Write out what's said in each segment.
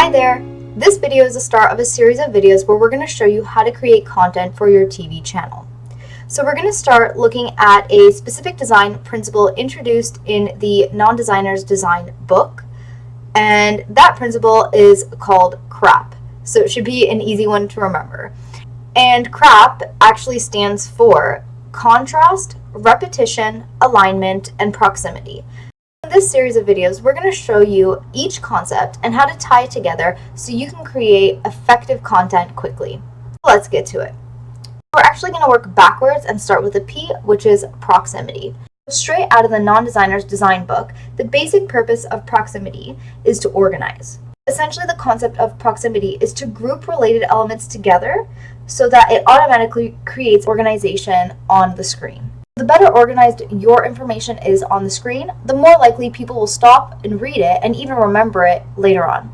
Hi there! This video is the start of a series of videos where we're going to show you how to create content for your TV channel. So we're going to start looking at a specific design principle introduced in the Non-Designer's Design book, and that principle is called CRAP. So it should be an easy one to remember. And CRAP actually stands for Contrast, Repetition, Alignment, and Proximity. In this series of videos, we're going to show you each concept and how to tie it together so you can create effective content quickly. Let's get to it. We're actually going to work backwards and start with a P, which is proximity. Straight out of the Non-Designer's Design book, the basic purpose of proximity is to organize. Essentially, the concept of proximity is to group related elements together so that it automatically creates organization on the screen. The better organized your information is on the screen, the more likely people will stop and read it and even remember it later on.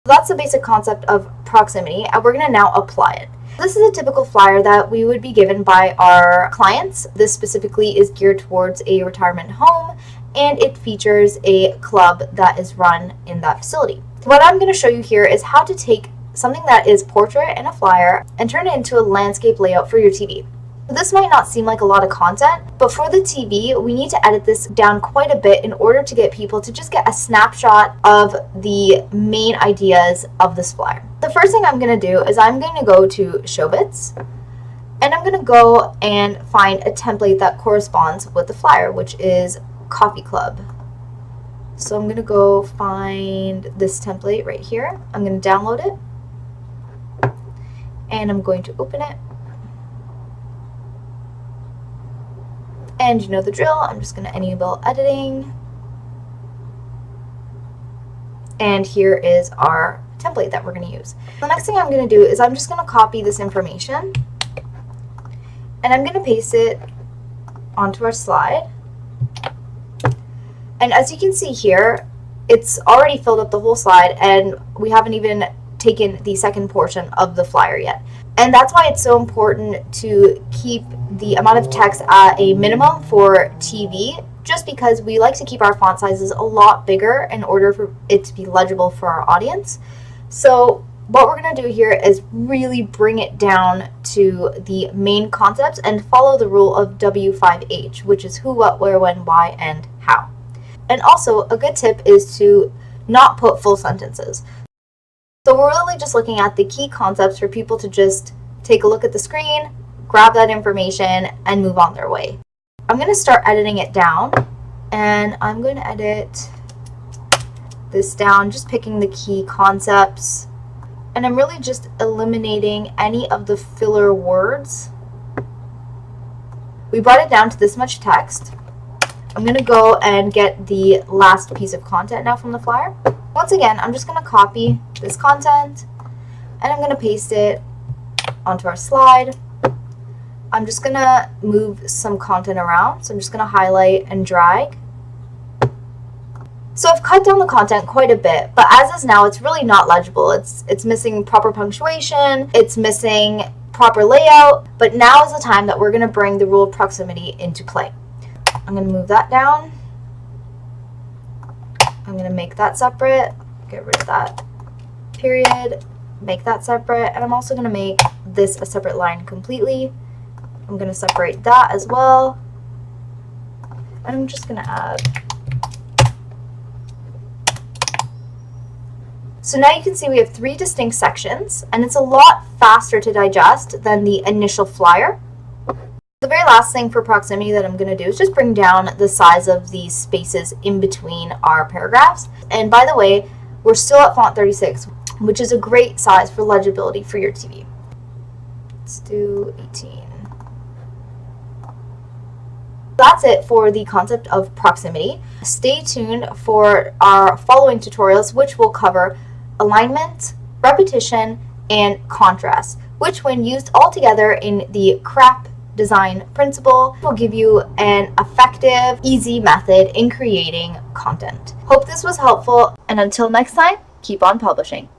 So that's the basic concept of proximity, and we're going to now apply it. This is a typical flyer that we would be given by our clients. This specifically is geared towards a retirement home, and it features a club that is run in that facility. What I'm going to show you here is how to take something that is portrait and a flyer and turn it into a landscape layout for your TV. This might not seem like a lot of content, but for the TV, we need to edit this down quite a bit in order to get people to just get a snapshot of the main ideas of this flyer. The first thing I'm going to do is I'm going to go to Showbits, and I'm going to go and find a template that corresponds with the flyer, which is Coffee Club. So I'm going to go find this template right here. I'm going to download it, and I'm going to open it. And you know the drill, I'm just going to enable editing. And here is our template that we're going to use. The next thing I'm going to do is I'm just going to copy this information, and I'm going to paste it onto our slide. And as you can see here, it's already filled up the whole slide, and we haven't even taken the second portion of the flyer yet. And that's why it's so important to keep the amount of text at a minimum for TV, just because we like to keep our font sizes a lot bigger in order for it to be legible for our audience. So what we're going to do here is really bring it down to the main concepts and follow the rule of W5H, which is who, what, where, when, why, and how. And also, a good tip is to not put full sentences. So we're really just looking at the key concepts for people to just take a look at the screen, grab that information, and move on their way. I'm going to start editing it down, and I'm going to edit this down, just picking the key concepts, and I'm really just eliminating any of the filler words. We brought it down to this much text. I'm going to go and get the last piece of content now from the flyer. Once again, I'm just going to copy this content, and I'm going to paste it onto our slide. I'm just going to move some content around, so I'm just going to highlight and drag. So I've cut down the content quite a bit, but as is now, it's really not legible. It's missing proper punctuation, it's missing proper layout, but now is the time that we're going to bring the rule of proximity into play. I'm going to move that down. I'm going to make that separate, get rid of that period, make that separate, and I'm also going to make this a separate line completely. I'm going to separate that as well, and I'm just going to add. So now you can see we have 3 distinct sections, and it's a lot faster to digest than the initial flyer. The very last thing for proximity that I'm going to do is just bring down the size of these spaces in between our paragraphs. And by the way, we're still at font 36, which is a great size for legibility for your TV. Let's do 18. That's it for the concept of proximity. Stay tuned for our following tutorials, which will cover alignment, repetition, and contrast, which when used all together in the CRAP design principle will give you an effective, easy method in creating content. Hope this was helpful, and until next time, keep on publishing.